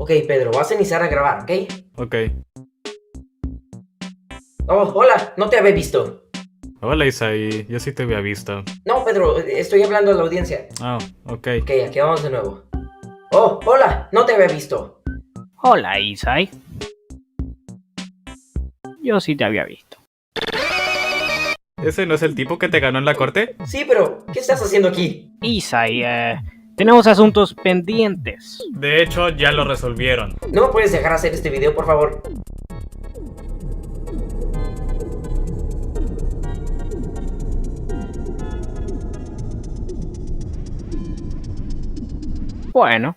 Ok, Pedro, vas a iniciar a grabar, ¿ok? Ok. Oh, hola, no te había visto. Hola Isaí, yo sí te había visto. No, Pedro, estoy hablando a la audiencia. Ah, ok. Ok, aquí vamos de nuevo. Oh, hola, no te había visto. Hola, Isai. Yo sí te había visto. ¿Ese no es el tipo que te ganó en la corte? Sí, pero, ¿qué estás haciendo aquí? Isai, tenemos asuntos pendientes. De hecho, ya lo resolvieron. ¿No me puedes dejar hacer este video, por favor? Bueno,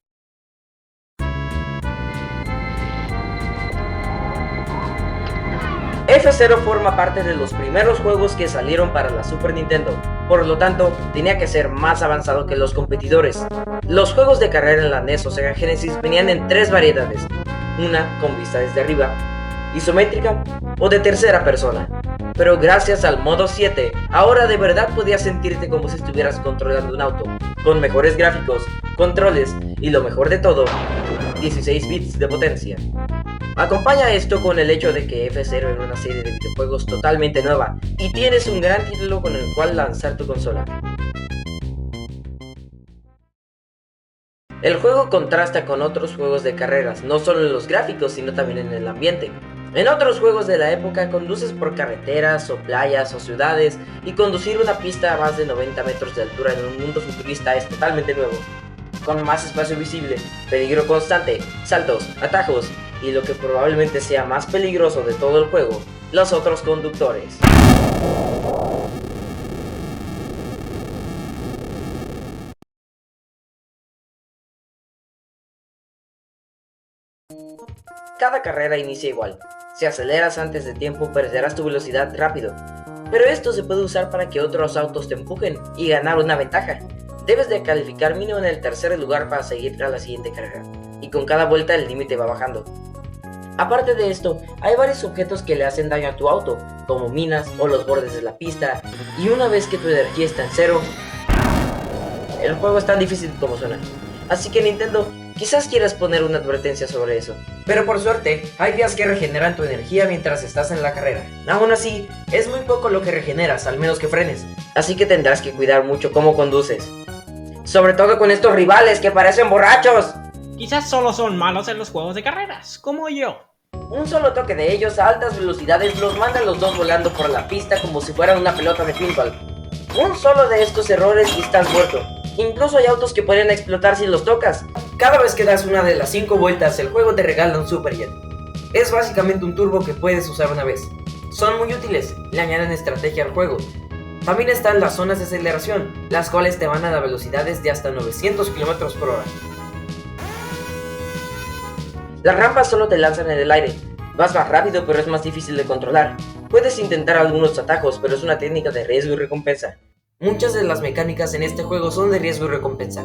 F0 forma parte de los primeros juegos que salieron para la Super Nintendo, por lo tanto, tenía que ser más avanzado que los competidores. Los juegos de carrera en la NES o Sega Genesis venían en tres variedades, una con vista desde arriba, isométrica o de tercera persona. Pero gracias al modo 7, ahora de verdad podías sentirte como si estuvieras controlando un auto, con mejores gráficos, controles y lo mejor de todo, 16 bits de potencia. Acompaña esto con el hecho de que F0 era una serie de videojuegos totalmente nueva y tienes un gran título con el cual lanzar tu consola. El juego contrasta con otros juegos de carreras, no solo en los gráficos, sino también en el ambiente. En otros juegos de la época conduces por carreteras o playas o ciudades y conducir una pista a más de 90 metros de altura en un mundo futurista es totalmente nuevo. Con más espacio visible, peligro constante, saltos, atajos y lo que probablemente sea más peligroso de todo el juego, los otros conductores. Cada carrera inicia igual. Si aceleras antes de tiempo perderás tu velocidad rápido. Pero esto se puede usar para que otros autos te empujen y ganar una ventaja. Debes de calificar mínimo en el tercer lugar para seguir a la siguiente carrera. Y con cada vuelta el límite va bajando. Aparte de esto, hay varios objetos que le hacen daño a tu auto, como minas o los bordes de la pista, y una vez que tu energía está en cero, el juego es tan difícil como suena. Así que Nintendo, quizás quieras poner una advertencia sobre eso. Pero por suerte, hay días que regeneran tu energía mientras estás en la carrera. Aún así, es muy poco lo que regeneras, al menos que frenes. Así que tendrás que cuidar mucho cómo conduces. Sobre todo con estos rivales que parecen borrachos. Quizás solo son malos en los juegos de carreras, como yo. Un solo toque de ellos a altas velocidades los manda a los dos volando por la pista como si fueran una pelota de pinball. Un solo de estos errores y estás muerto. Incluso hay autos que pueden explotar si los tocas. Cada vez que das una de las 5 vueltas, el juego te regala un Superjet. Es básicamente un turbo que puedes usar una vez. Son muy útiles, le añaden estrategia al juego. También están las zonas de aceleración, las cuales te van a dar velocidades de hasta 900 km por hora. Las rampas solo te lanzan en el aire. Vas más rápido, pero es más difícil de controlar. Puedes intentar algunos atajos, pero es una técnica de riesgo y recompensa. Muchas de las mecánicas en este juego son de riesgo y recompensa.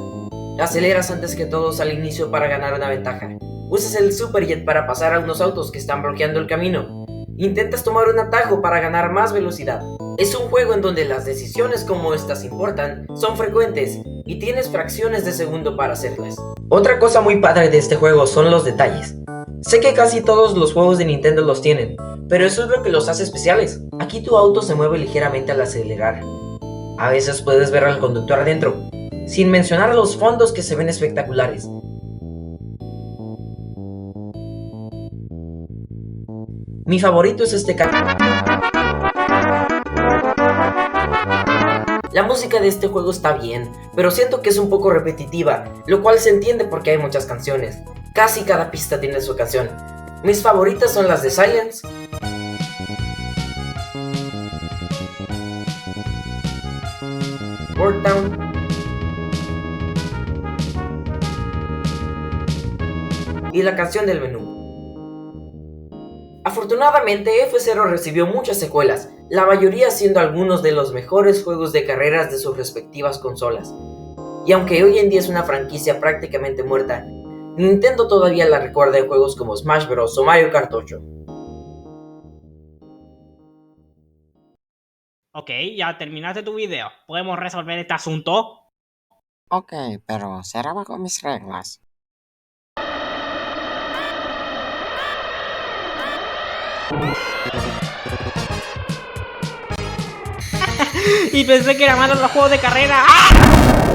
Aceleras antes que todos al inicio para ganar una ventaja. Usas el Superjet para pasar a unos autos que están bloqueando el camino. Intentas tomar un atajo para ganar más velocidad. Es un juego en donde las decisiones como estas importan, son frecuentes y tienes fracciones de segundo para hacerlas. Otra cosa muy padre de este juego son los detalles. Sé que casi todos los juegos de Nintendo los tienen, pero eso es lo que los hace especiales. Aquí tu auto se mueve ligeramente al acelerar. A veces puedes ver al conductor adentro, sin mencionar los fondos que se ven espectaculares. Mi favorito es este canto. La música de este juego está bien, pero siento que es un poco repetitiva, lo cual se entiende porque hay muchas canciones. Casi cada pista tiene su canción. Mis favoritas son las de Silence, World Town y la canción del menú. Afortunadamente, F0 recibió muchas secuelas, la mayoría siendo algunos de los mejores juegos de carreras de sus respectivas consolas. Y aunque hoy en día es una franquicia prácticamente muerta, Nintendo todavía la recuerda en juegos como Smash Bros. O Mario Kart 8. Ok, ya terminaste tu video. ¿Podemos resolver este asunto? Ok, pero será bajo mis reglas. Y pensé que era malo en los juegos de carrera. ¡Ah!